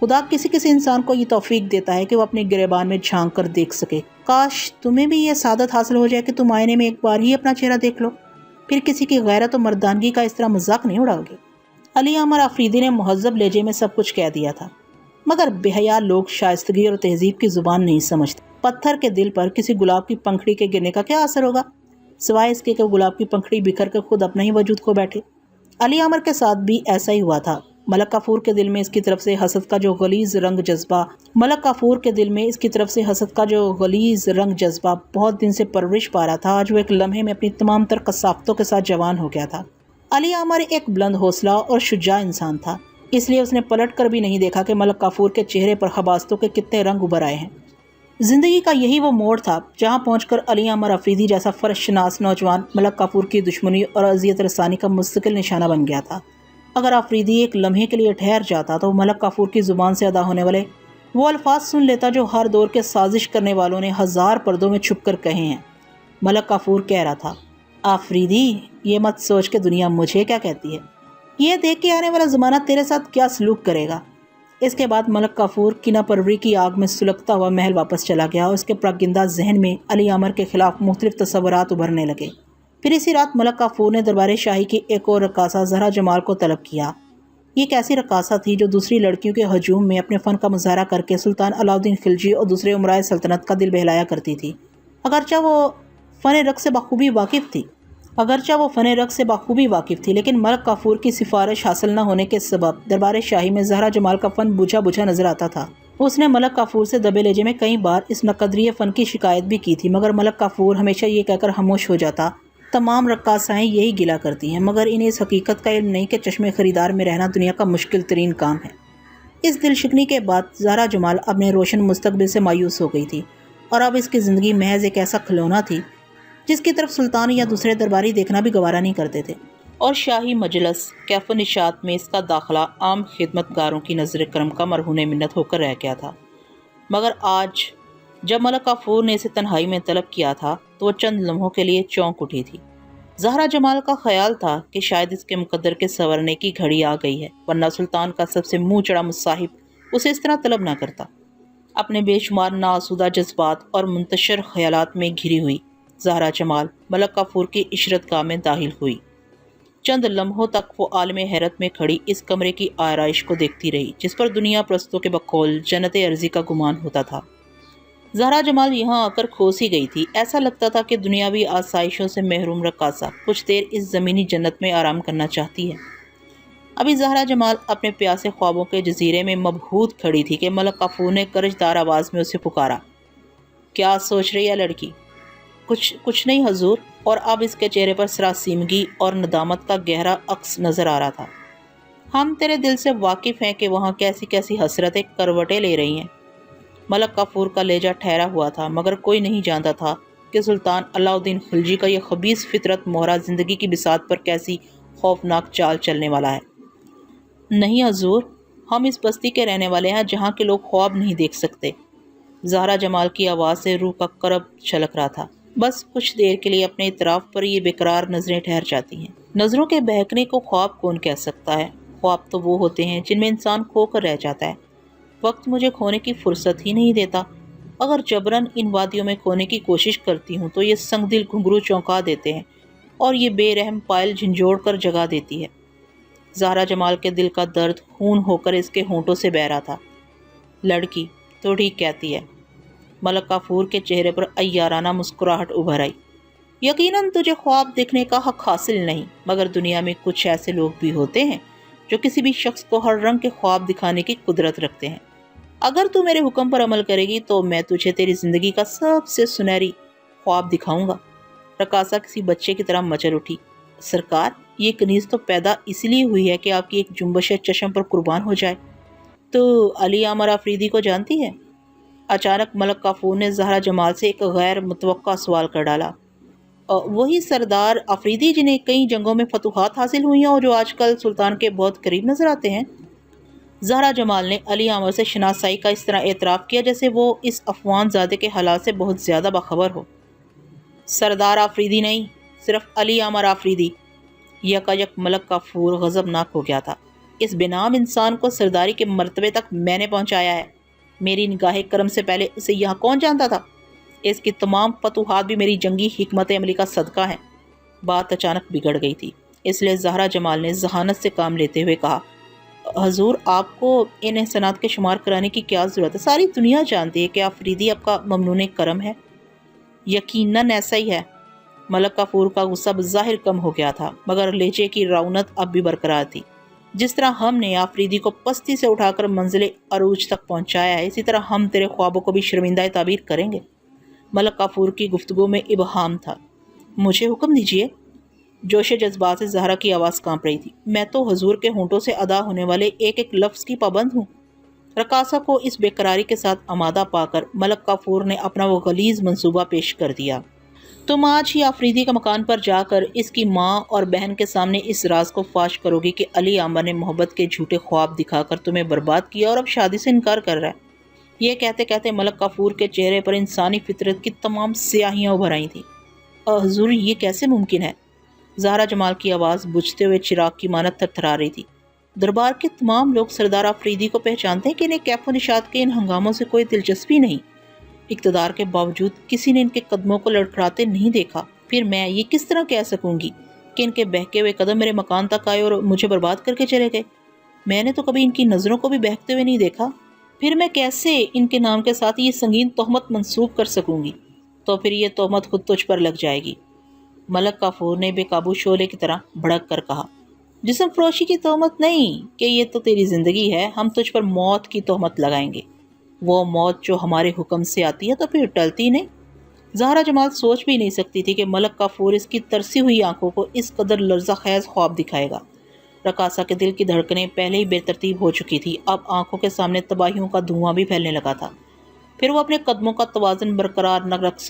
خدا کسی کسی انسان کو یہ توفیق دیتا ہے کہ وہ اپنے گریبان میں جھانک کر دیکھ سکے۔ کاش تمہیں بھی یہ سعادت حاصل ہو جائے کہ تم آئینے میں ایک بار ہی اپنا چہرہ دیکھ لو، پھر کسی کی غیرت و مردانگی کا اس طرح مذاق نہیں اڑاؤ گے۔ علی عامر آفریدی نے مہذب لہجے میں سب کچھ کہہ دیا تھا، مگر بے حیا لوگ شائستگی اور تہذیب کی زبان نہیں سمجھتے۔ پتھر کے دل پر کسی گلاب کی پنکھڑی کے گرنے کا کیا اثر ہوگا، سوائے اس کے کہ گلاب کی پنکھڑی بکھر کر خود اپنا ہی وجود کھو بیٹھے۔ علی عامر کے ساتھ بھی ایسا ہی ہوا تھا۔ ملک کافور کے دل میں اس کی طرف سے حسد کا جو غلیظ رنگ جذبہ بہت دن سے پرورش پا رہا تھا، آج وہ ایک لمحے میں اپنی تمام تر کثافتوں کے ساتھ جوان ہو گیا تھا۔ علی عامر ایک بلند حوصلہ اور شجاع انسان تھا، اس لیے اس نے پلٹ کر بھی نہیں دیکھا کہ ملک کافور کے چہرے پر خباثتوں کے کتنے رنگ ابھر آئے ہیں۔ زندگی کا یہی وہ موڑ تھا جہاں پہنچ کر علی عامر آفریدی جیسا فرش شناس نوجوان ملک کافور کی دشمنی اور اذیت رسانی کا مستقل نشانہ بن گیا تھا۔ اگر آفریدی ایک لمحے کے لیے ٹھہر جاتا تو ملک کافور کی زبان سے ادا ہونے والے وہ الفاظ سن لیتا جو ہر دور کے سازش کرنے والوں نے ہزار پردوں میں چھپ کر کہے ہیں۔ ملک کافور کہہ رہا تھا، آفریدی یہ مت سوچ کہ دنیا مجھے کیا کہتی ہے، یہ دیکھ کے آنے والا زمانہ تیرے ساتھ کیا سلوک کرے گا۔ اس کے بعد ملک کافور کینہ پروری کی آگ میں سلگتا ہوا محل واپس چلا گیا اور اس کے پراگندہ ذہن میں علی عامر کے خلاف مختلف تصورات ابھرنے لگے۔ پھر اسی رات ملک کافور نے دربار شاہی کی ایک اور رقاصہ زہرا جمال کو طلب کیا۔ یہ ایک ایسی رقاصہ تھی جو دوسری لڑکیوں کے ہجوم میں اپنے فن کا مظاہرہ کر کے سلطان علاؤالدین خلجی اور دوسرے امرائے سلطنت کا دل بہلایا کرتی تھی۔ اگرچہ وہ فن رقص سے بخوبی واقف تھی لیکن ملک کافور کی سفارش حاصل نہ ہونے کے سبب دربار شاہی میں زہرا جمال کا فن بجھا بجھا نظر آتا تھا۔ اس نے ملک کافور سے دبے لہجے میں کئی بار اس نقدری فن کی شکایت بھی کی تھی، مگر ملک کافور ہمیشہ یہ کہہ کر خاموش ہو جاتا، تمام رقاصائیں یہی گلا کرتی ہیں، مگر انہیں اس حقیقت کا علم نہیں کہ چشم خریدار میں رہنا دنیا کا مشکل ترین کام ہے۔ اس دل شکنی کے بعد زہرا جمال اپنے روشن مستقبل سے مایوس ہو گئی تھی، اور اب اس کی زندگی محض ایک ایسا کھلونا تھی جس کی طرف سلطان یا دوسرے درباری دیکھنا بھی گوارا نہیں کرتے تھے، اور شاہی مجلس کیف و نشاط میں اس کا داخلہ عام خدمت گاروں کی نظر کرم کا مرہون منت ہو کر رہ گیا تھا۔ مگر آج جب ملک کافور نے اسے تنہائی میں طلب کیا تھا تو وہ چند لمحوں کے لیے چونک اٹھی تھی۔ زہرا جمال کا خیال تھا کہ شاید اس کے مقدر کے سنورنے کی گھڑی آ گئی ہے، ورنہ سلطان کا سب سے منہ چڑھا مصاحب اسے اس طرح طلب نہ کرتا۔ اپنے بے شمار ناآسودہ جذبات اور منتشر خیالات میں گھری ہوئی زہرا جمال ملک کافور کی عشرت گاہ میں داخل ہوئی۔ چند لمحوں تک وہ عالم حیرت میں کھڑی اس کمرے کی آرائش کو دیکھتی رہی جس پر دنیا پرستوں کے بقول جنت ارضی کا گمان ہوتا تھا۔ زہرا جمال یہاں آ کر کھوس ہی گئی تھی، ایسا لگتا تھا کہ دنیاوی آسائشوں سے محروم رقاصہ کچھ دیر اس زمینی جنت میں آرام کرنا چاہتی ہے۔ ابھی زہرا جمال اپنے پیاسے خوابوں کے جزیرے میں مبہوت کھڑی تھی کہ ملک کافور نے کرجدار آواز میں اسے پکارا، کیا سوچ رہی ہے لڑکی؟ کچھ نہیں حضور، اور اب اس کے چہرے پر سراسیمگی اور ندامت کا گہرا عکس نظر آ رہا تھا۔ ہم تیرے دل سے واقف ہیں کہ وہاں کیسی کیسی حسرتیں کروٹیں لے رہی ہیں۔ ملک کافور کا لہجہ ٹھہرا ہوا تھا، مگر کوئی نہیں جانتا تھا کہ سلطان علاؤالدین خلجی کا یہ خبیث فطرت مہرہ زندگی کی بساط پر کیسی خوفناک چال چلنے والا ہے۔ نہیں حضور، ہم اس بستی کے رہنے والے ہیں جہاں کے لوگ خواب نہیں دیکھ سکتے۔ زہرا جمال کی آواز سے روح کا کرب چھلک رہا تھا۔ بس کچھ دیر کے لیے اپنے اطراف پر یہ بیقرار نظریں ٹھہر جاتی ہیں۔ نظروں کے بہکنے کو خواب کون کہہ سکتا ہے؟ خواب تو وہ ہوتے ہیں جن میں انسان کھو کر رہ جاتا ہے۔ وقت مجھے کھونے کی فرصت ہی نہیں دیتا۔ اگر جبراً ان وادیوں میں کھونے کی کوشش کرتی ہوں تو یہ سنگ دل گھنگرو چونکا دیتے ہیں اور یہ بے رحم پائل جھنجھوڑ کر جگا دیتی ہے۔ زہرا جمال کے دل کا درد خون ہو کر اس کے ہونٹوں سے بہہ رہا تھا۔ لڑکی تو ٹھیک کہتی ہے۔ ملک کافور کے چہرے پر عیارانہ مسکراہٹ ابھر آئی۔ یقیناً تجھے خواب دیکھنے کا حق حاصل نہیں، مگر دنیا میں کچھ ایسے لوگ بھی ہوتے ہیں جو کسی بھی شخص کو ہر رنگ کے خواب دکھانے کی قدرت رکھتے ہیں۔ اگر تو میرے حکم پر عمل کرے گی تو میں تجھے تیری زندگی کا سب سے سنہری خواب دکھاؤں گا۔ رقاصہ کسی بچے کی طرح مچل اٹھی۔ سرکار، یہ کنیز تو پیدا اس لیے ہوئی ہے کہ آپ کی ایک جنبش چشم پر قربان ہو جائے۔ تو علی عامر آفریدی کو جانتی ہے؟ اچانک ملک کافور نے زہرا جمال سے ایک غیر متوقع سوال کر ڈالا۔ وہی سردار آفریدی جنہیں کئی جنگوں میں فتوحات حاصل ہوئی ہیں اور جو آج کل سلطان کے بہت قریب نظر آتے ہیں؟ زہرا جمال نے علی عامر سے شناسائی کا اس طرح اعتراف کیا جیسے وہ اس افغان زادے کے حالات سے بہت زیادہ باخبر ہو۔ سردار آفریدی نہیں، صرف علی عامر آفریدی۔ یکایک ملک کافور غضبناک ہو گیا تھا۔ اس بے نام انسان کو سرداری کے مرتبے تک میں نے پہنچایا ہے۔ میری نگاہ کرم سے پہلے اسے یہاں کون جانتا تھا؟ اس کی تمام فتوحات بھی میری جنگی حکمت عملی کا صدقہ ہیں۔ بات اچانک بگڑ گئی تھی، اس لیے زہرا جمال نے ذہانت سے کام لیتے ہوئے کہا، حضور آپ کو ان احسانات کے شمار کرانے کی کیا ضرورت ہے؟ ساری دنیا جانتی ہے کہ آفریدی آپ کا ممنون کرم ہے۔ یقیناً ایسا ہی ہے۔ ملک کافور کا غصہ بظاہر کم ہو گیا تھا، مگر لہجے کی رونت اب بھی برقرار تھی۔ جس طرح ہم نے آفریدی کو پستی سے اٹھا کر منزل عروج تک پہنچایا ہے، اسی طرح ہم تیرے خوابوں کو بھی شرمندہ تعبیر کریں گے۔ ملک کافور کی گفتگو میں ابہام تھا۔ مجھے حکم دیجیے۔ جوش جذبات سے زہرا کی آواز کانپ رہی تھی۔ میں تو حضور کے ہونٹوں سے ادا ہونے والے ایک ایک لفظ کی پابند ہوں۔ رقاصہ کو اس بے قراری کے ساتھ آمادہ پا کر ملک کافور نے اپنا وہ غلیظ منصوبہ پیش کر دیا۔ تم آج ہی آفریدی کا مکان پر جا کر اس کی ماں اور بہن کے سامنے اس راز کو فاش کرو گی کہ علی عامر نے محبت کے جھوٹے خواب دکھا کر تمہیں برباد کیا اور اب شادی سے انکار کر رہا ہے۔ یہ کہتے کہتے ملک کافور کے چہرے پر انسانی فطرت کی تمام سیاہیاں ابھر آئی تھیں۔ حضور یہ کیسے ممکن ہے؟ زہرا جمال کی آواز بجھتے ہوئے چراغ کی مانند تھرتھرا رہی تھی۔ دربار کے تمام لوگ سردار آفریدی کو پہچانتے ہیں کہ انہیں کیف و نشاط کے ان ہنگاموں سے کوئی دلچسپی نہیں۔ اقتدار کے باوجود کسی نے ان کے قدموں کو لڑکھڑاتے نہیں دیکھا۔ پھر میں یہ کس طرح کہہ سکوں گی کہ ان کے بہکے ہوئے قدم میرے مکان تک آئے اور مجھے برباد کر کے چلے گئے؟ میں نے تو کبھی ان کی نظروں کو بھی بہکتے ہوئے نہیں دیکھا۔ پھر میں کیسے ان کے نام کے ساتھ یہ سنگین تہمت منسوب کر سکوں گی؟ تو پھر یہ تہمت خود تجھ پر لگ جائے گی۔ ملک کافور نے بے قابو شعلے کی طرح بھڑک کر کہا، جسم فروشی کی تہمت نہیں کہ یہ تو تیری زندگی ہے، ہم تجھ پر موت کی تہمت لگائیں گے، وہ موت جو ہمارے حکم سے آتی ہے تو پھر ٹلتی نہیں۔ زہرا جمال سوچ بھی نہیں سکتی تھی کہ ملک کافور اس کی ترسی ہوئی آنکھوں کو اس قدر لرزہ خیز خواب دکھائے گا۔ رقاصہ کے دل کی دھڑکنیں پہلے ہی بے ترتیب ہو چکی تھی، اب آنکھوں کے سامنے تباہیوں کا دھواں بھی پھیلنے لگا تھا۔ پھر وہ اپنے قدموں کا توازن برقرار نہ رکھ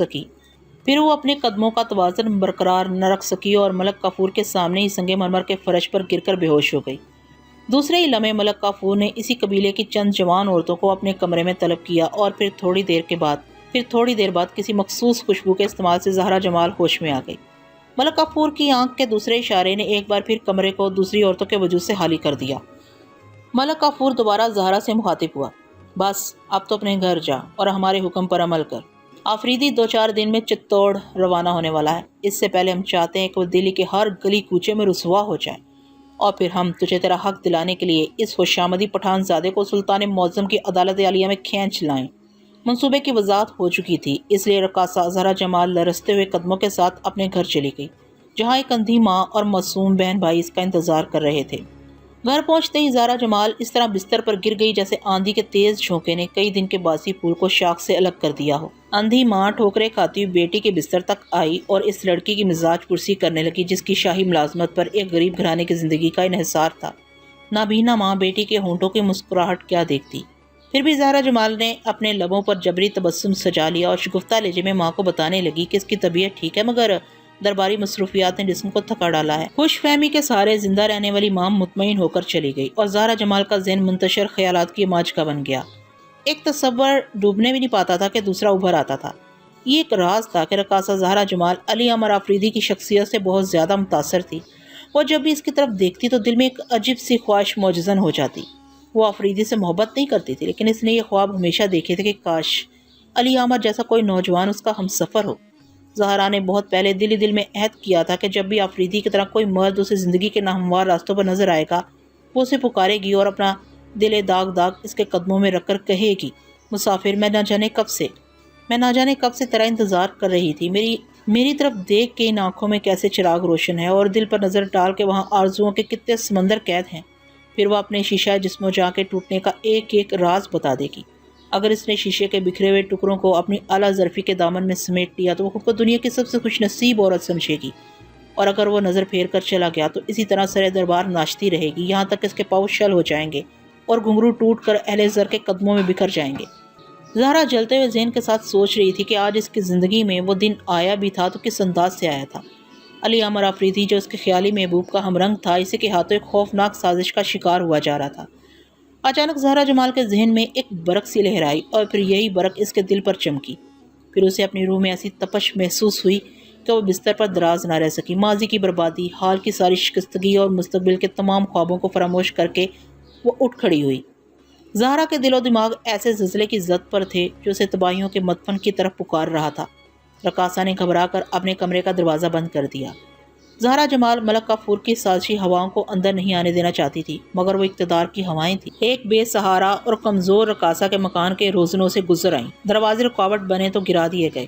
سکی اور ملک کافور کے سامنے ہی سنگ مرمر کے فرش پر گر کر بے ہوش ہو گئی۔ دوسرے ہی لمحے ملک کافور نے اسی قبیلے کی چند جوان عورتوں کو اپنے کمرے میں طلب کیا اور پھر تھوڑی دیر بعد کسی مخصوص خوشبو کے استعمال سے زہرا جمال ہوش میں آ گئی۔ ملک کافور کی آنکھ کے دوسرے اشارے نے ایک بار پھر کمرے کو دوسری عورتوں کے وجود سے خالی کر دیا۔ ملک کافور دوبارہ زہرا سے مخاطب ہوا، بس اب تو اپنے گھر جا اور ہمارے حکم پر عمل کر۔ آفریدی 2-4 دن میں چتوڑ روانہ ہونے والا ہے۔ اس سے پہلے ہم چاہتے ہیں کہ وہ دلی کے ہر گلی کوچے میں رسوا ہو جائے، اور پھر ہم تجھے تیرا حق دلانے کے لیے اس خوشامدی پٹھان زادے کو سلطان معظم کی عدالت عالیہ میں کھینچ لائیں۔ منصوبے کی وضاحت ہو چکی تھی، اس لیے رقاصہ زہرا جمال لرزتے ہوئے قدموں کے ساتھ اپنے گھر چلی گئی، جہاں ایک اندھی ماں اور معصوم بہن بھائی اس کا انتظار کر رہے تھے۔ گھر پہنچتے ہی زہرا جمال اس طرح بستر پر گر گئی جیسے آندھی کے تیز جھونکے نے کئی دن کے باسی پھول کو شاخ سے الگ کر دیا ہو۔ اندھی ماں ٹھوکریں کھاتی ہوئی بیٹی کے بستر تک آئی اور اس لڑکی کی مزاج پرسی کرنے لگی جس کی شاہی ملازمت پر ایک غریب گھرانے کی زندگی کا انحصار تھا۔ نابینا ماں بیٹی کے ہونٹوں کی مسکراہٹ کیا دیکھتی۔ پھر بھی زہرا جمال نے اپنے لبوں پر جبری تبسم سجا لیا اور شگفتہ لہجے میں ماں کو بتانے لگی کہ اس کی طبیعت ٹھیک ہے، مگر درباری مصروفیات نے جسم کو تھکا ڈالا ہے۔ خوش فہمی کے سہارے زندہ رہنے والی ماں مطمئن ہو کر چلی گئی اور زہرا جمال کا ذہن منتشر خیالات کی ماچ کا بن گیا۔ ایک تصور ڈوبنے بھی نہیں پاتا تھا کہ دوسرا ابھر آتا تھا۔ یہ ایک راز تھا کہ رقاصہ زہرا جمال علی عامر آفریدی کی شخصیت سے بہت زیادہ متاثر تھی۔ وہ جب بھی اس کی طرف دیکھتی تو دل میں ایک عجیب سی خواہش موجزن ہو جاتی۔ وہ آفریدی سے محبت نہیں کرتی تھی، لیکن اس نے یہ خواب ہمیشہ دیکھے تھے کہ کاش علی عامر جیسا کوئی نوجوان اس کا ہمسفر ہو۔ زہرا نے بہت پہلے دل ہی دل میں عہد کیا تھا کہ جب بھی آفریدی کی طرح کوئی مرد اسے زندگی کے ناہموار راستوں پر نظر آئے گا، وہ اسے پکارے گی اور اپنا دل داغ اس کے قدموں میں رکھ کر کہے گی، مسافر میں نہ جانے کب سے تیرا انتظار کر رہی تھی، میری طرف دیکھ کے ان آنکھوں میں کیسے چراغ روشن ہے اور دل پر نظر ڈال کے وہاں آرزوؤں کے کتنے سمندر قید ہیں۔ پھر وہ اپنے شیشہ جسم و جاں کے ٹوٹنے کا ایک ایک راز بتا دے گی۔ اگر اس نے شیشے کے بکھرے ہوئے ٹکڑوں کو اپنی اعلیٰ ظرفی کے دامن میں سمیٹ لیا تو وہ خود کو دنیا کی سب سے خوش نصیب عورت سمجھے گی، اور اگر وہ نظر پھیر کر چلا گیا تو اسی طرح سرے دربار ناچتی رہے گی یہاں تک اس کے پاؤں شل ہو جائیں گے اور گھنگرو ٹوٹ کر اہل زر کے قدموں میں بکھر جائیں گے۔ زہرا جلتے ہوئے ذہن کے ساتھ سوچ رہی تھی کہ آج اس کی زندگی میں وہ دن آیا بھی تھا تو کس انداز سے آیا تھا۔ علی عامر آفریدی جو اس کے خیالی محبوب کا ہم رنگ تھا، اسی کے ہاتھوں ایک خوفناک سازش کا شکار ہوا جا رہا تھا۔ اچانک زہرا جمال کے ذہن میں ایک برق سی لہرائی اور پھر یہی برق اس کے دل پر چمکی۔ پھر اسے اپنی روح میں ایسی تپش محسوس ہوئی کہ وہ بستر پر دراز نہ رہ سکی۔ ماضی کی بربادی، حال کی ساری شکستگی اور مستقبل کے تمام خوابوں کو فراموش کر کے وہ اٹھ کھڑی ہوئی۔ زہرا کے دل و دماغ ایسے زلزلے کی زد پر تھے جو اسے تباہیوں کے مدفن کی طرف پکار رہا تھا۔ رقاصہ نے گھبرا کر اپنے کمرے کا دروازہ بند کر دیا۔ زہرا جمال ملک کافور کی سازشی ہواؤں کو اندر نہیں آنے دینا چاہتی تھی، مگر وہ اقتدار کی ہوائیں تھیں۔ ایک بے سہارا اور کمزور رقاصہ کے مکان کے روزنوں سے گزر آئیں، دروازے رکاوٹ بنے تو گرا دیے گئے۔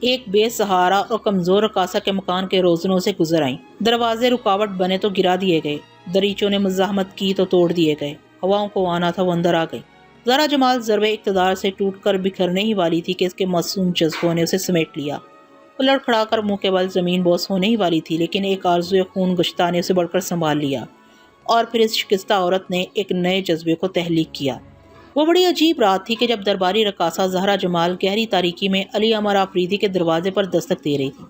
ایک بے سہارا اور کمزور رقاصہ کے مکان کے روزنوں سے گزر آئیں، دروازے رکاوٹ بنے تو گرا دیے گئے، دریچوں نے مزاحمت کی تو توڑ دیے گئے، ہواؤں کو آنا تھا وہ اندر آ گئی۔ زہرا جمال ضرب اقتدار سے ٹوٹ کر بکھرنے ہی والی تھی کہ اس کے معصوم جذبوں نے اسے سمیٹ لیا۔ وہ لڑکھڑا کر منہ کے بل زمین بوس ہونے ہی والی تھی، لیکن ایک آرزوئے خون گشتہ نے اسے بڑھ کر سنبھال لیا، اور پھر اس شکستہ عورت نے ایک نئے جذبے کو تحلیق کیا۔ وہ بڑی عجیب رات تھی کہ جب درباری رقاصہ زہرا جمال گہری تاریکی میں علی عمر آفریدی کے دروازے پر دستک دے رہی تھی۔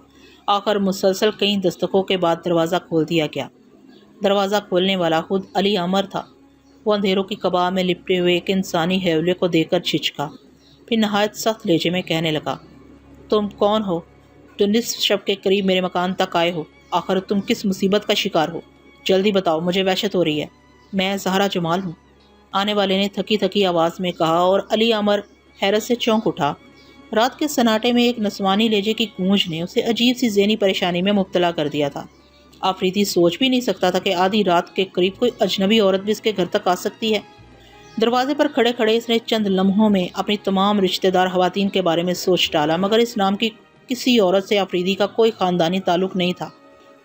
آخر مسلسل کئی دستکوں کے بعد دروازہ کھول دیا گیا۔ دروازہ کھولنے والا خود علی عمر تھا۔ وہ اندھیروں کی قبا میں لپٹے ہوئے ایک انسانی حیولے کو دیکھ کر چھچکا، پھر نہایت سخت لہجے میں کہنے لگا، تم کون ہو جو نصف شب کے قریب میرے مکان تک آئے ہو؟ آخر تم کس مصیبت کا شکار ہو؟ جلدی بتاؤ، مجھے وحشت ہو رہی ہے۔ میں زہرا جمال ہوں، آنے والے نے تھکی تھکی آواز میں کہا، اور علی عمر حیرت سے چونک اٹھا۔ رات کے سناٹے میں ایک نسوانی لہجے کی گونج نے اسے عجیب سی ذہنی پریشانی میں مبتلا کر دیا تھا۔ آفریدی سوچ بھی نہیں سکتا تھا کہ آدھی رات کے قریب کوئی اجنبی عورت بھی اس کے گھر تک آ سکتی ہے۔ دروازے پر کھڑے کھڑے اس نے چند لمحوں میں اپنی تمام رشتہ دار خواتین کے بارے میں سوچ ڈالا، مگر اس نام کی کسی عورت سے آفریدی کا کوئی خاندانی تعلق نہیں تھا۔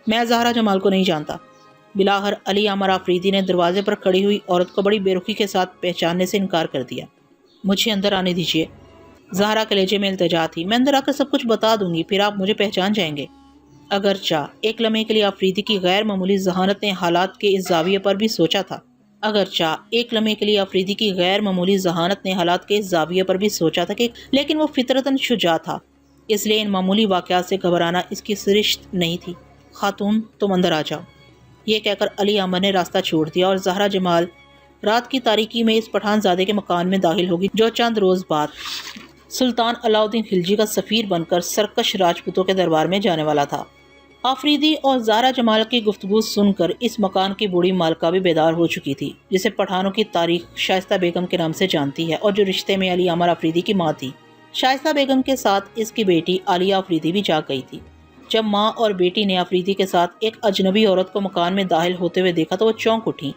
میں زہرا جمال کو نہیں جانتا۔ بلاخر علی عمر آفریدی نے دروازے پر کھڑی ہوئی عورت کو بڑی بے رخی کے ساتھ پہچاننے سے انکار کر دیا۔ مجھے اندر آنے دیجیے۔ زہرا کے لہجے میں التجا تھی۔ میں اندر آ کر سب کچھ بتا دوں گی، پھر آپ مجھے پہچان جائیں گے۔ اگرچہ ایک لمحے کے لیے آفریدی کی غیر معمولی ذہانت نے حالات کے اس زاویے پر بھی سوچا تھا کہ لیکن وہ فطرتاً شجاع تھا، اس لیے ان معمولی واقعات سے گھبرانا اس کی سرشت نہیں تھی۔ خاتون، تم اندر آ جاؤ۔ یہ کہہ کر علی عمر نے راستہ چھوڑ دیا، اور زہرا جمال رات کی تاریکی میں اس پٹھان زادے کے مکان میں داخل ہوگی جو چند روز بعد سلطان علاء الدین خلجی کا سفیر بن کر سرکش راجپوتوں کے دربار میں جانے والا تھا۔ آفریدی اور زہرا جمال کی گفتگو سن کر اس مکان کی بوڑھی مالکہ بھی بیدار ہو چکی تھی، جسے پٹھانوں کی تاریخ شائستہ بیگم کے نام سے جانتی ہے، اور جو رشتے میں علی عمر آفریدی کی ماں تھی۔ شائستہ بیگم کے ساتھ اس کی بیٹی عالیہ آفریدی بھی جا گئی تھی۔ جب ماں اور بیٹی نے آفریدی کے ساتھ ایک اجنبی عورت کو مکان میں داخل ہوتے ہوئے دیکھا تو وہ چونک اٹھیں۔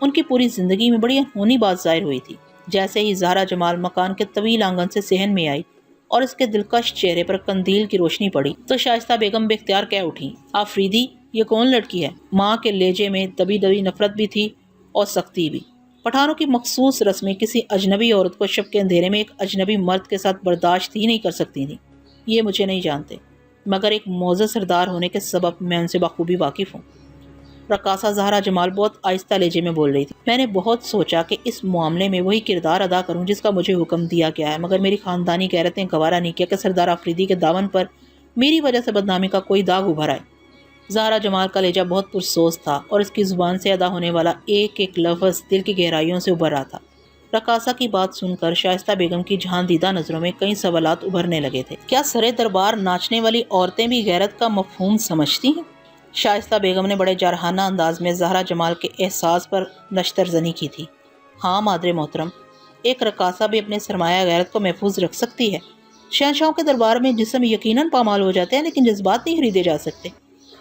ان کی پوری زندگی میں بڑی انہونی بات ظاہر ہوئی تھی۔ جیسے ہی زہرا جمال مکان کے طویل آنگن سے صحن میں آئی اور اس کے دلکش چہرے پر قندیل کی روشنی پڑی تو شائستہ بیگم بے اختیار کہہ اٹھیں، آفریدی، یہ کون لڑکی ہے؟ ماں کے لہجے میں دبی دبی نفرت بھی تھی اور سختی بھی۔ پٹھانوں کی مخصوص رسمیں کسی اجنبی عورت کو شب کے اندھیرے میں ایک اجنبی مرد کے ساتھ برداشت ہی نہیں کر سکتی تھیں۔ یہ مجھے نہیں جانتے، مگر ایک معزز سردار ہونے کے سبب میں ان سے بخوبی واقف ہوں۔ رقاصہ زہرا جمال بہت آہستہ لہجے میں بول رہی تھی۔ میں نے بہت سوچا کہ اس معاملے میں وہی کردار ادا کروں جس کا مجھے حکم دیا گیا ہے، مگر میری خاندانی غیرت نے گوارا نہیں کیا کہ سردار آفریدی کے دامن پر میری وجہ سے بدنامی کا کوئی داغ ابھر آئے۔ زہرا جمال کا لہجہ بہت پرسوز تھا، اور اس کی زبان سے ادا ہونے والا ایک ایک لفظ دل کی گہرائیوں سے ابھر رہا تھا۔ رقاصہ کی بات سن کر شائستہ بیگم کی جہاں دیدہ نظروں میں کئی سوالات ابھرنے لگے تھے۔ کیا سرے دربار ناچنے والی عورتیں بھی غیرت کا مفہوم سمجھتی ہیں؟ شائستہ بیگم نے بڑے جارحانہ انداز میں زہرا جمال کے احساس پر نشتر زنی کی تھی۔ ہاں مادر محترم، ایک رقاصہ بھی اپنے سرمایہ غیرت کو محفوظ رکھ سکتی ہے۔ شہنشاہوں کے دربار میں جسم یقیناً پامال ہو جاتے ہیں، لیکن جذبات نہیں خریدے جا سکتے۔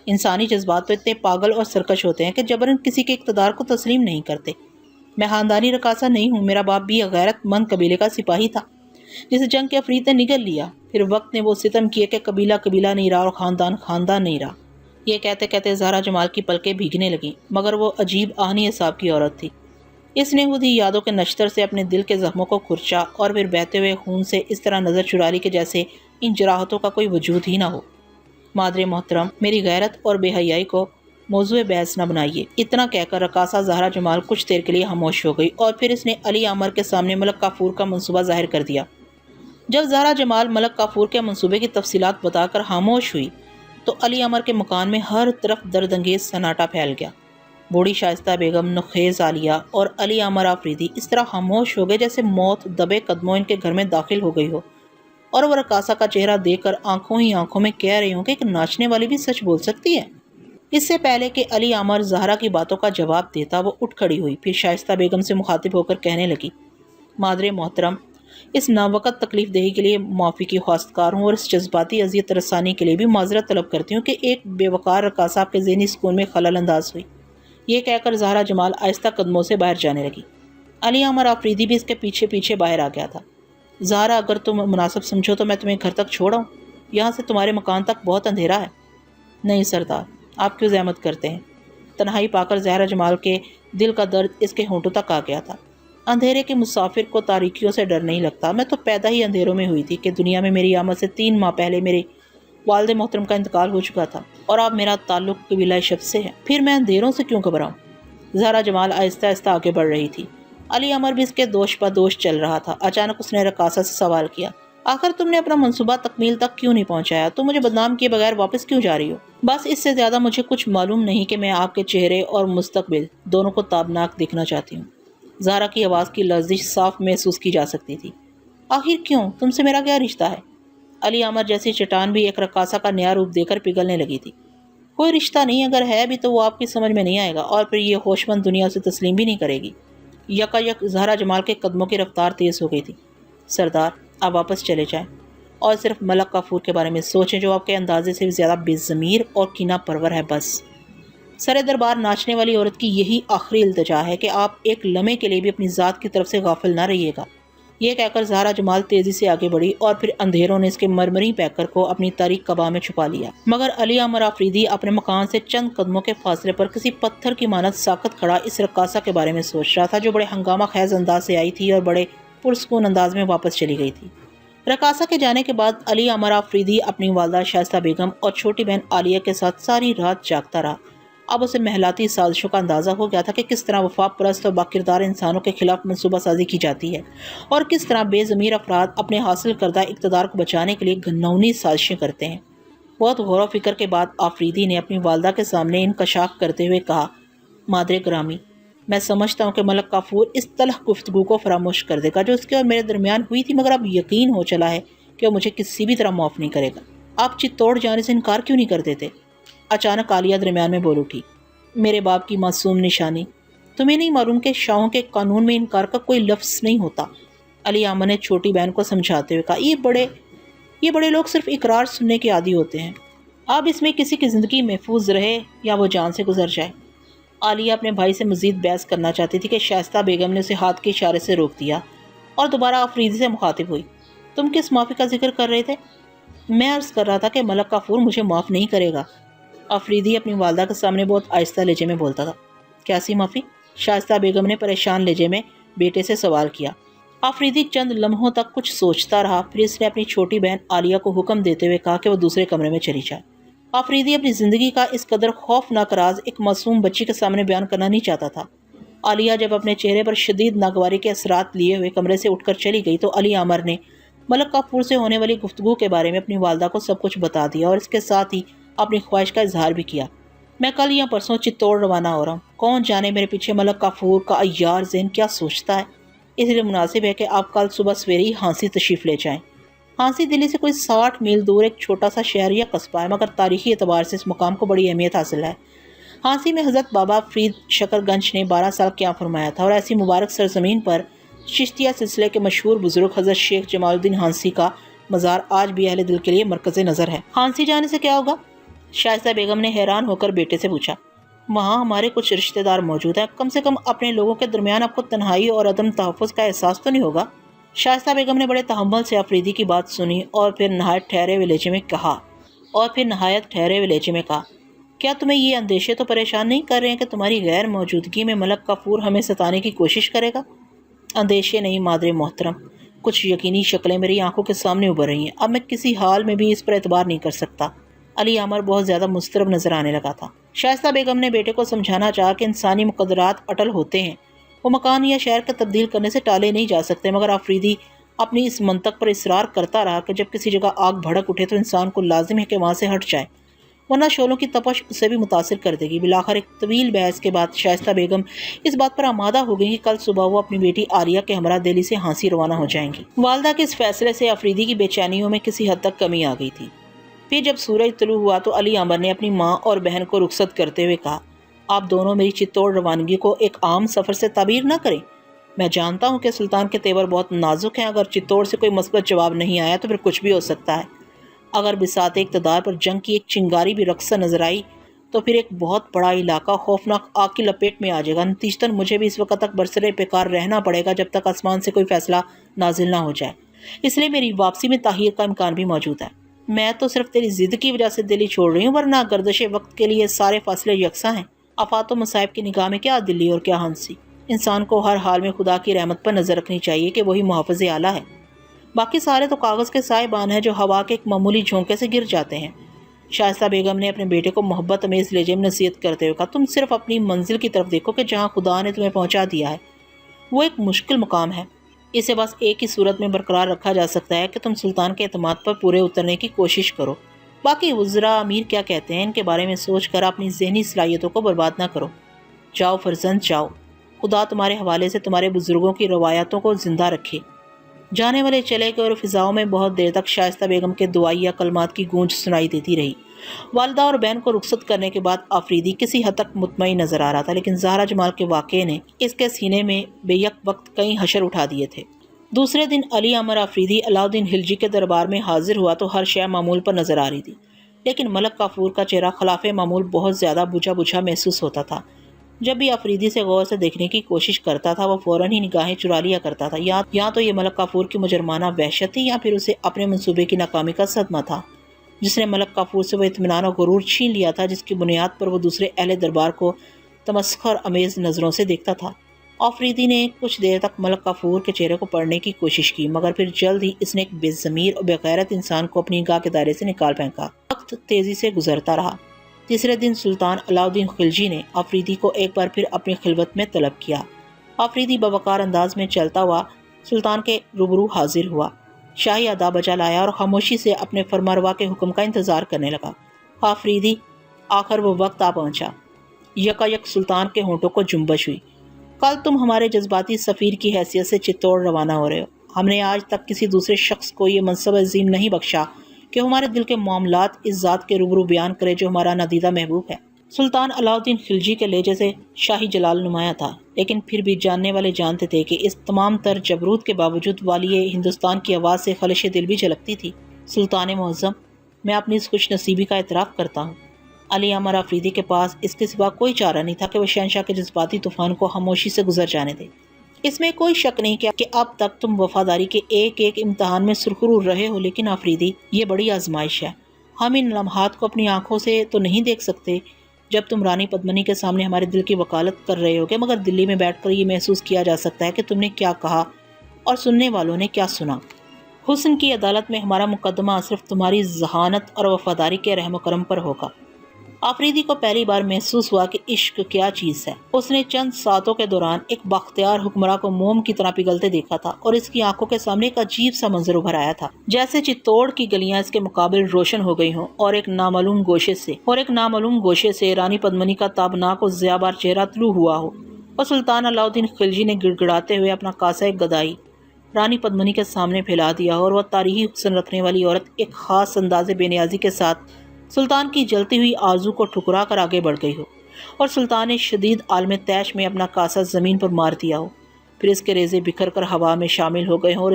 انسانی جذبات تو اتنے پاگل اور سرکش ہوتے ہیں کہ جبراً کسی کے اقتدار کو تسلیم نہیں کرتے۔ میں خاندانی رقاصہ نہیں ہوں، میرا باپ بھی غیرت مند قبیلے کا سپاہی تھا جسے جنگ کے افریت نے نگل لیا، پھر وقت نے وہ ستم کیا کہ قبیلہ قبیلہ نہیں رہا اور خاندان خاندان نہیں رہا۔ یہ کہتے کہتے زہرا جمال کی پلکیں بھیگنے لگیں، مگر وہ عجیب آہنی اعصاب کی عورت تھی۔ اس نے خود ہی یادوں کے نشتر سے اپنے دل کے زخموں کو کھرچا، اور پھر بہتے ہوئے خون سے اس طرح نظر چرا لی کہ جیسے ان جراحتوں کا کوئی وجود ہی نہ ہو۔ مادر محترم، میری غیرت اور بے حیائی کو موضوع بحث نہ بنائیے۔ اتنا کہہ کر رقاصہ زہرا جمال کچھ دیر کے لیے خاموش ہو گئی، اور پھر اس نے علی عمر کے سامنے ملک کافور کا منصوبہ ظاہر کر دیا۔ جب زہرا جمال ملک کافور کے منصوبے کی تفصیلات بتا کر خاموش ہوئی تو علی عمر کے مکان میں ہر طرف درد انگیز سناٹا پھیل گیا۔ بوڑھی شائستہ بیگم، نخیز عالیہ اور علی عمر آفریدی اس طرح خاموش ہو گئے جیسے موت دبے قدموں ان کے گھر میں داخل ہو گئی ہو، اور وہ رقاصہ کا چہرہ دیکھ کر آنکھوں ہی آنکھوں میں کہہ رہی ہوں کہ ایک ناچنے والی بھی سچ بول سکتی ہے۔ اس سے پہلے کہ علی عمر زہرا کی باتوں کا جواب دیتا، وہ اٹھ کھڑی ہوئی، پھر شائستہ بیگم سے مخاطب ہو کر کہنے لگی، مادر محترم، اس ناوقت تکلیف دہی کے لیے معافی کی خواستگار ہوں اور اس جذباتی اذیت رسانی کے لیے بھی معذرت طلب کرتی ہوں کہ ایک بے وقار رقاصہ آپ کے ذہنی سکون میں خلل انداز ہوئی۔ یہ کہہ کر زہرا جمال آہستہ قدموں سے باہر جانے لگی۔ علی عمر آفریدی بھی اس کے پیچھے پیچھے باہر آ گیا تھا۔ زہرا، اگر تم مناسب سمجھو تو میں تمہیں گھر تک چھوڑ آؤں، یہاں سے تمہارے مکان تک بہت اندھیرا ہے۔ نہیں سردار، آپ کیوں زحمت کرتے ہیں؟ تنہائی پا کر زہرا جمال کے دل کا درد اس کے ہونٹوں تک آ گیا تھا۔ اندھیرے کے مسافر کو تاریکیوں سے ڈر نہیں لگتا، میں تو پیدا ہی اندھیروں میں ہوئی تھی کہ دنیا میں میری آمد سے 3 ماہ پہلے میرے والد محترم کا انتقال ہو چکا تھا، اور اب میرا تعلق قبیلہ شب سے ہے، پھر میں اندھیروں سے کیوں گھبراؤں؟ زہرا جمال آہستہ آہستہ آگے بڑھ رہی تھی۔ علی عمر بھی اس کے دوش پہ دوش چل رہا تھا۔ اچانک اس نے رقاصہ سے سوال کیا، آخر تم نے اپنا منصوبہ تکمیل تک کیوں نہیں پہنچایا؟ تم مجھے بدنام کیے بغیر واپس کیوں جا رہی ہو؟ بس اس سے زیادہ مجھے کچھ معلوم نہیں کہ میں آپ کے چہرے اور مستقبل دونوں کو تابناک دیکھنا چاہتی ہوں۔ زہرا کی آواز کی لرزش صاف محسوس کی جا سکتی تھی۔ آخر کیوں؟ تم سے میرا کیا رشتہ ہے؟ علی عمر جیسی چٹان بھی ایک رقاصہ کا نیا روپ دے کر پگھلنے لگی تھی۔ کوئی رشتہ نہیں، اگر ہے بھی تو وہ آپ کی سمجھ میں نہیں آئے گا، اور پھر یہ ہوشمند دنیا اسے تسلیم بھی نہیں کرے گی۔ یک زہرا جمال کے قدموں کی رفتار تیز ہو گئی تھی۔ سردار، آپ واپس چلے جائیں اور صرف ملک کافور کے بارے میں سوچیں، جو آپ کے اندازے سے بھی زیادہ بے ضمیر اور کینہ پرور ہے۔ بس سر دربار ناچنے والی عورت کی یہی آخری التجا ہے کہ آپ ایک لمحے کے لیے بھی اپنی ذات کی طرف سے غافل نہ رہیے گا۔ یہ کہہ کر زہرا جمال تیزی سے آگے بڑھی، اور پھر اندھیروں نے اس کے مرمری پیکر کو اپنی تاریک قبا میں چھپا لیا۔ مگر علی عمر آفریدی اپنے مکان سے چند قدموں کے فاصلے پر کسی پتھر کی مانند ساکت کھڑا اس رقاصہ کے بارے میں سوچ رہا تھا، جو بڑے ہنگامہ خیز انداز سے آئی تھی اور بڑے پرسکون انداز میں واپس چلی گئی تھی۔ رقاصہ کے جانے کے بعد علی عمر آفریدی اپنی والدہ شائستہ بیگم اور چھوٹی بہن عالیہ کے ساتھ ساری رات جاگتا رہا۔ اب اسے محلاتی سازشوں کا اندازہ ہو گیا تھا کہ کس طرح وفا پرست اور باکردار انسانوں کے خلاف منصوبہ سازی کی جاتی ہے، اور کس طرح بے ضمیر افراد اپنے حاصل کردہ اقتدار کو بچانے کے لیے گھناؤنی سازشیں کرتے ہیں۔ بہت غور و فکر کے بعد آفریدی نے اپنی والدہ کے سامنے انکشاف کرتے ہوئے کہا، مادر گرامی، میں سمجھتا ہوں کہ ملک کافور اس تلخ گفتگو کو فراموش کر دے گا جو اس کے اور میرے درمیان ہوئی تھی، مگر اب یقین ہو چلا ہے کہ وہ مجھے کسی بھی طرح معاف نہیں کرے گا۔ آپ چتوڑ جانے سے انکار کیوں نہیں کر دیتے؟ اچانک عالیہ درمیان میں بول اٹھی، میرے باپ کی معصوم نشانی، تمہیں نہیں معلوم کہ شاہوں کے قانون میں انکار کا کوئی لفظ نہیں ہوتا؟ علی عمر نے چھوٹی بہن کو سمجھاتے ہوئے کہا، یہ بڑے لوگ صرف اقرار سننے کے عادی ہوتے ہیں، اب اس میں کسی کی زندگی محفوظ رہے یا وہ جان سے گزر جائے۔ عالیہ اپنے بھائی سے مزید بحث کرنا چاہتی تھی کہ شائستہ بیگم نے اسے ہاتھ کے اشارے سے روک دیا اور دوبارہ آفریدی سے مخاطب ہوئی، تم کس معافی کا ذکر کر رہے تھے؟ میں عرض کر رہا تھا کہ ملک کافور مجھے معاف نہیں کرے گا۔ آفریدی اپنی والدہ کے سامنے بہت آہستہ لہجے میں بولتا تھا۔ کیسی معافی؟ شائستہ بیگم نے پریشان لہجے میں بیٹے سے سوال کیا۔ آفریدی چند لمحوں تک کچھ سوچتا رہا، پھر اس نے اپنی چھوٹی بہن عالیہ کو حکم دیتے ہوئے کہا کہ وہ دوسرے کمرے میں چلی جائے۔ آفریدی اپنی زندگی کا اس قدر خوفناک راز ایک معصوم بچی کے سامنے بیان کرنا نہیں چاہتا تھا۔ عالیہ جب اپنے چہرے پر شدید ناگواری کے اثرات لیے ہوئے کمرے سے اٹھ کر چلی گئی تو علی عمر نے ملک کافور سے ہونے والی گفتگو کے بارے میں اپنی والدہ کو سب کچھ بتا دیا، اور اس کے ساتھ ہی اپنی خواہش کا اظہار بھی کیا، میں کل یا پرسوں چتوڑ روانہ ہو رہا ہوں، کون جانے میرے پیچھے ملک کافور کا عیار ذہن کیا سوچتا ہے، اس لیے مناسب ہے کہ آپ کل صبح سویرے ہی ہانسی تشریف لے جائیں۔ ہانسی دلی سے کوئی 60 میل دور ایک چھوٹا سا شہر یا قصبہ ہے، مگر تاریخی اعتبار سے اس مقام کو بڑی اہمیت حاصل ہے۔ ہانسی میں حضرت بابا فرید شکر گنج نے 12 سال قیام فرمایا تھا، اور ایسی مبارک سرزمین پر چشتیہ سلسلے کے مشہور بزرگ حضرت شیخ جمال الدین ہانسی کا مزار آج بھی اہل دل کے لیے مرکز نظر ہے۔ ہانسی جانے سے کیا ہوگا؟ شائستہ بیگم نے حیران ہو کر بیٹے سے پوچھا۔ وہاں ہمارے کچھ رشتہ دار موجود ہیں، کم سے کم اپنے لوگوں کے درمیان آپ کو تنہائی اور عدم تحفظ کا احساس تو نہیں ہوگا؟ شائستہ بیگم نے بڑے تحمل سے آفریدی کی بات سنی اور پھر نہایت ٹھہرے ہوئے لہجے میں کہا، کیا تمہیں یہ اندیشے تو پریشان نہیں کر رہے ہیں کہ تمہاری غیر موجودگی میں ملک کافور ہمیں ستانے کی کوشش کرے گا؟ اندیشے نہیں مادر محترم، کچھ یقینی شکلیں میری آنکھوں کے سامنے ابھر رہی ہیں، اب میں کسی حال میں بھی اس پر اعتبار نہیں کر سکتا۔ علی عمر بہت زیادہ مضطرب نظر آنے لگا تھا۔ شائستہ بیگم نے بیٹے کو سمجھانا چاہا کہ انسانی مقدرات اٹل ہوتے ہیں، وہ مکان یا شہر کا تبدیل کرنے سے ٹالے نہیں جا سکتے، مگر آفریدی اپنی اس منطق پر اصرار کرتا رہا کہ جب کسی جگہ آگ بھڑک اٹھے تو انسان کو لازم ہے کہ وہاں سے ہٹ جائے۔ ورنہ شعلوں کی تپش اسے بھی متاثر کر دے گی۔ بالآخر ایک طویل بحث کے بعد شائستہ بیگم اس بات پر آمادہ ہو گئی کہ کل صبح وہ اپنی بیٹی عالیہ کے ہمراہ دہلی سے ہانسی روانہ ہو جائیں گی۔ والدہ کے اس فیصلے سے آفریدی کی بے چینیوں میں کسی حد تک کمی آ گئی تھی۔ پھر جب سورج طلوع ہوا تو علی عمر نے اپنی ماں اور بہن کو رخصت کرتے ہوئے کہا، آپ دونوں میری چتور روانگی کو ایک عام سفر سے تعبیر نہ کریں۔ میں جانتا ہوں کہ سلطان کے تیور بہت نازک ہیں، اگر چتور سے کوئی مثبت جواب نہیں آیا تو پھر کچھ بھی ہو سکتا ہے۔ اگر بساط اقتدار پر جنگ کی ایک چنگاری بھی رقصہ نظر آئی تو پھر ایک بہت بڑا علاقہ خوفناک آگ کی لپیٹ میں آ جائے گا۔ نتیجتاً مجھے بھی اس وقت تک برسر پیکار رہنا پڑے گا جب تک آسمان سے کوئی فیصلہ نازل نہ ہو جائے، اس لیے میری واپسی میں تاخیر کا امکان بھی موجود ہے۔ میں تو صرف تیری ضد کی وجہ سے دلی چھوڑ رہی ہوں، ورنہ گردش وقت کے لیے سارے فاصلے یکساں ہیں۔ آفات و مصائب کی نگاہ میں کیا دلی اور کیا ہنسی؟ انسان کو ہر حال میں خدا کی رحمت پر نظر رکھنی چاہیے کہ وہی محافظ اعلیٰ ہے، باقی سارے تو کاغذ کے سائے بان ہیں جو ہوا کے ایک معمولی جھونکے سے گر جاتے ہیں۔ شائستہ بیگم نے اپنے بیٹے کو محبت امیز لہجے میں نصیحت کرتے ہوئے کہا، تم صرف اپنی منزل کی طرف دیکھو کہ جہاں خدا نے تمہیں پہنچا دیا ہے وہ ایک مشکل مقام ہے۔ اسے بس ایک ہی صورت میں برقرار رکھا جا سکتا ہے کہ تم سلطان کے اعتماد پر پورے اترنے کی کوشش کرو۔ باقی وزراء امیر کیا کہتے ہیں ان کے بارے میں سوچ کر اپنی ذہنی صلاحیتوں کو برباد نہ کرو۔ جاؤ فرزند جاؤ، خدا تمہارے حوالے سے تمہارے بزرگوں کی روایتوں کو زندہ رکھے۔ جانے والے چلے گئے اور فضاؤں میں بہت دیر تک شائستہ بیگم کے دعائیہ کلمات کی گونج سنائی دیتی رہی۔ والدہ اور بہن کو رخصت کرنے کے بعد آفریدی کسی حد تک مطمئن نظر آ رہا تھا، لیکن زہرا جمال کے واقعے نے اس کے سینے میں بے یک وقت کئی حشر اٹھا دیے تھے۔ دوسرے دن علی عمر آفریدی علاؤالدین خلجی کے دربار میں حاضر ہوا تو ہر شے معمول پر نظر آ رہی تھی، لیکن ملک کافور کا چہرہ خلاف معمول بہت زیادہ بجھا بجھا محسوس ہوتا تھا۔ جب بھی آفریدی سے غور سے دیکھنے کی کوشش کرتا تھا وہ فوراً ہی نگاہیں چرا لیا کرتا تھا۔ یا تو یہ ملک کافور کی مجرمانہ وحشت تھی یا پھر اسے اپنے منصوبے کی ناکامی کا صدمہ تھا، جس نے ملک کافور سے وہ اطمینان اور غرور چھین لیا تھا جس کی بنیاد پر وہ دوسرے اہل دربار کو تمسخر امیز نظروں سے دیکھتا تھا۔ آفریدی نے کچھ دیر تک ملک کافور کے چہرے کو پڑھنے کی کوشش کی، مگر پھر جلد ہی اس نے ایک بے ضمیر اور بے غیرت انسان کو اپنی نگاہ کے دائرے سے نکال پھینکا۔ وقت تیزی سے گزرتا رہا۔ تیسرے دن سلطان علاؤالدین خلجی نے آفریدی کو ایک بار پھر اپنی خلوت میں طلب کیا۔ آفریدی باوقار انداز میں چلتا ہوا سلطان کے روبرو حاضر ہوا، شاہی ادا بجا لایا اور خاموشی سے اپنے فرمانروا کے حکم کا انتظار کرنے لگا۔ آفریدی، آخر وہ وقت آ پہنچا۔ یکایک سلطان کے ہونٹوں کو جنبش ہوئی۔ کل تم ہمارے جذباتی سفیر کی حیثیت سے چتور روانہ ہو رہے ہو۔ ہم نے آج تک کسی دوسرے شخص کو یہ منصب عظیم نہیں بخشا کہ ہمارے دل کے معاملات اس ذات کے روبرو بیان کرے جو ہمارا نادیدہ محبوب ہے۔ سلطان علاؤالدین خلجی کے لہجے سے شاہی جلال نمایاں تھا، لیکن پھر بھی جاننے والے جانتے تھے کہ اس تمام تر جبروت کے باوجود والی ہندوستان کی آواز سے خلش دل بھی جھلکتی تھی۔ سلطان معظم، میں اپنی اس خوش نصیبی کا اعتراف کرتا ہوں۔ علی عمر آفریدی کے پاس اس کے سوا کوئی چارہ نہیں تھا کہ وہ شہنشاہ کے جذباتی طوفان کو خاموشی سے گزر جانے دے۔ اس میں کوئی شک نہیں کہ اب تک تم وفاداری کے ایک ایک امتحان میں سرخرو رہے ہو، لیکن آفریدی، یہ بڑی آزمائش ہے۔ ہم ان لمحات کو اپنی آنکھوں سے تو نہیں دیکھ سکتے جب تم رانی پدمنی کے سامنے ہمارے دل کی وکالت کر رہے ہوگے، مگر دلی میں بیٹھ کر یہ محسوس کیا جا سکتا ہے کہ تم نے کیا کہا اور سننے والوں نے کیا سنا۔ حسن کی عدالت میں ہمارا مقدمہ صرف تمہاری ذہانت اور وفاداری کے رحم و کرم پر ہوگا۔ آفریدی کو پہلی بار محسوس ہوا کہ عشق کیا چیز ہے۔ اس نے چند ساعتوں کے دوران ایک بااختیار حکمراں کو موم کی طرح پگھلتے دیکھا تھا اور اس کی آنکھوں کے سامنے ایک عجیب سا منظر ابھر آیا تھا، جیسے چتوڑ کی گلیاں اس کے مقابل روشن ہو گئی ہوں اور ایک نامعلوم گوشے سے رانی پدمنی کا تابناک اور ضیابار چہرہ طلوع ہوا ہو، اور سلطان علاؤالدین خلجی نے گڑ گڑاتے ہوئے اپنا کاسہ گدائی رانی پدمنی کے سامنے پھیلا دیا اور وہ تاریخی حسن رکھنے والی عورت ایک خاص انداز بے نیازی کے ساتھ سلطان کی جلتی ہوئی آرزو کو ٹھکرا کر آگے بڑھ گئی ہو، اور سلطان نے شدید عالم تیش میں اپنا کاسہ زمین پر مار دیا ہو، پھر اس کے ریزے بکھر کر ہوا میں شامل ہو گئے ہوں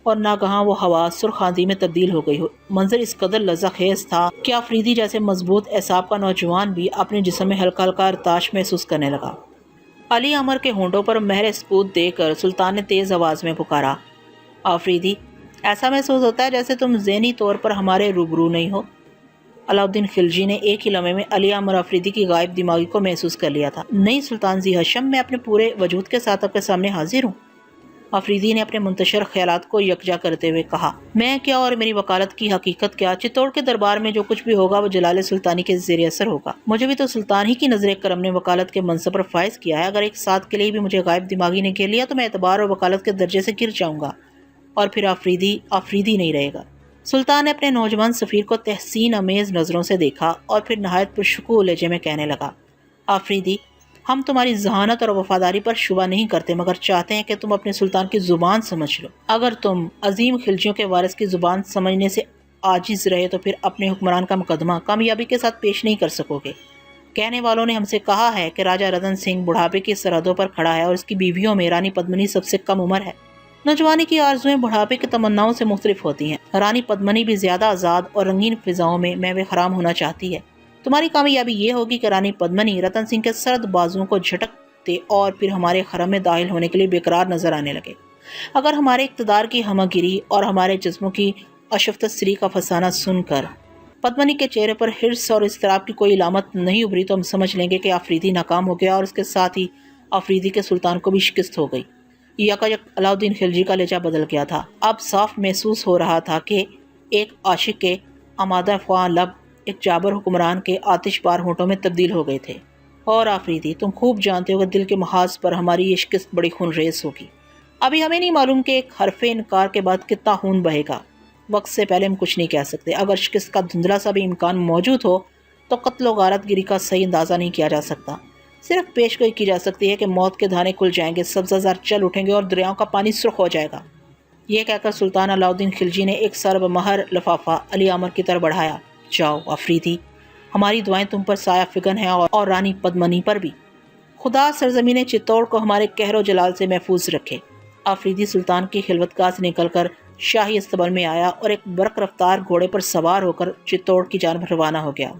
اور ناگہاں وہ ہوا سرخ آندھی میں تبدیل ہو گئی ہو۔ منظر اس قدر لذت خیز تھا کہ آفریدی جیسے مضبوط اعصاب کا نوجوان بھی اپنے جسم میں ہلکا ہلکا ارتعاش محسوس کرنے لگا۔ علی عمر کے ہونٹوں پر مہر سکوت دے کر سلطان نے تیز آواز میں پکارا، آفریدی، ایسا محسوس ہوتا ہے جیسے تم ذہنی طور پر ہمارے روبرو نہیں ہو۔ علاؤالدین خلجی نے ایک ہی لمحے میں علی عمر آفریدی کی غائب دماغی کو محسوس کر لیا تھا۔ نہیں سلطان ذی ہشم، میں اپنے پورے وجود کے ساتھ آپ کے سامنے حاضر ہوں۔ آفریدی نے اپنے منتشر خیالات کو یکجا کرتے ہوئے کہا، میں کیا اور میری وکالت کی حقیقت کیا، چتوڑ کے دربار میں جو کچھ بھی ہوگا وہ جلال سلطانی کے زیر اثر ہوگا۔ مجھے بھی تو سلطان ہی کی نظر کرم نے وکالت کے منصب پر فائز کیا ہے۔ اگر ایک ساتھ کے لیے بھی مجھے غائب دماغی نے گھیر لیا تو میں اعتبار اور وکالت کے درجے سے گر جاؤں گا، اور پھر آفریدی نہیں رہے گا۔ سلطان نے اپنے نوجوان سفیر کو تحسین امیز نظروں سے دیکھا اور پھر نہایت پرشکوہ لہجے میں کہنے لگا، آفریدی، ہم تمہاری ذہانت اور وفاداری پر شبہ نہیں کرتے، مگر چاہتے ہیں کہ تم اپنے سلطان کی زبان سمجھ لو۔ اگر تم عظیم خلجیوں کے وارث کی زبان سمجھنے سے عاجز رہے تو پھر اپنے حکمران کا مقدمہ کامیابی کے ساتھ پیش نہیں کر سکو گے۔ کہنے والوں نے ہم سے کہا ہے کہ راجہ رتن سنگھ بڑھاپے کی سرحدوں پر کھڑا ہے اور اس کی بیویوں میں رانی پدمنی سب سے کم عمر ہے۔ نوجوانی کی آرزوئیں بڑھاپے کی تمناؤں سے مختلف ہوتی ہیں۔ رانی پدمنی بھی زیادہ آزاد اور رنگین فضاؤں میں میوہ خرام ہونا چاہتی ہے۔ تمہاری کامیابی یہ ہوگی کہ رانی پدمنی رتن سنگھ کے سرد بازوؤں کو جھٹک دے اور پھر ہمارے حرم میں داخل ہونے کے لیے بےقرار نظر آنے لگے۔ اگر ہمارے اقتدار کی ہمہ گیری اور ہمارے جذبوں کی اشفت سری کا فسانہ سن کر پدمنی کے چہرے پر حرص اور اضطراب کی کوئی علامت نہیں ابھری تو ہم سمجھ لیں گے کہ آفریدی ناکام ہو گیا اور اس کے ساتھ ہی آفریدی کے سلطان کو بھی شکست ہو گئی۔ یکایک علاؤالدین خلجی کا لہجہ بدل گیا تھا۔ اب صاف محسوس ہو رہا تھا کہ ایک عاشق کے آمادہ خواہ لب ایک جابر حکمران کے آتش بار ہونٹوں میں تبدیل ہو گئے تھے۔ اور آفریدی، تم خوب جانتے ہو کہ دل کے محاذ پر ہماری یہ شکست بڑی خون ریز ہوگی۔ ابھی ہمیں نہیں معلوم کہ ایک حرف انکار کے بعد کتنا خون بہے گا۔ وقت سے پہلے ہم کچھ نہیں کہہ سکتے۔ اگر شکست کا دھندلا سا بھی امکان موجود ہو تو قتل و غارت گری کا صحیح اندازہ نہیں کیا جا سکتا۔ صرف پیش گوئی کی جا سکتی ہے کہ موت کے دھانے کھل جائیں گے، سبزہ زار چل اٹھیں گے اور دریاؤں کا پانی سرخ ہو جائے گا۔ یہ کہہ کر سلطان علاؤالدین خلجی نے ایک سرب مہر لفافہ علی عامر کی طرف بڑھایا۔ جاؤ آفریدی، ہماری دعائیں تم پر سایہ فگن ہیں اور رانی پدمنی پر بھی۔ خدا سرزمین چتوڑ کو ہمارے قہر و جلال سے محفوظ رکھے۔ آفریدی سلطان کی خلوتگاہ سے نکل کر شاہی استبل میں آیا اور ایک برق رفتار گھوڑے پر سوار ہو کر چتوڑ کی جانب روانہ ہو گیا۔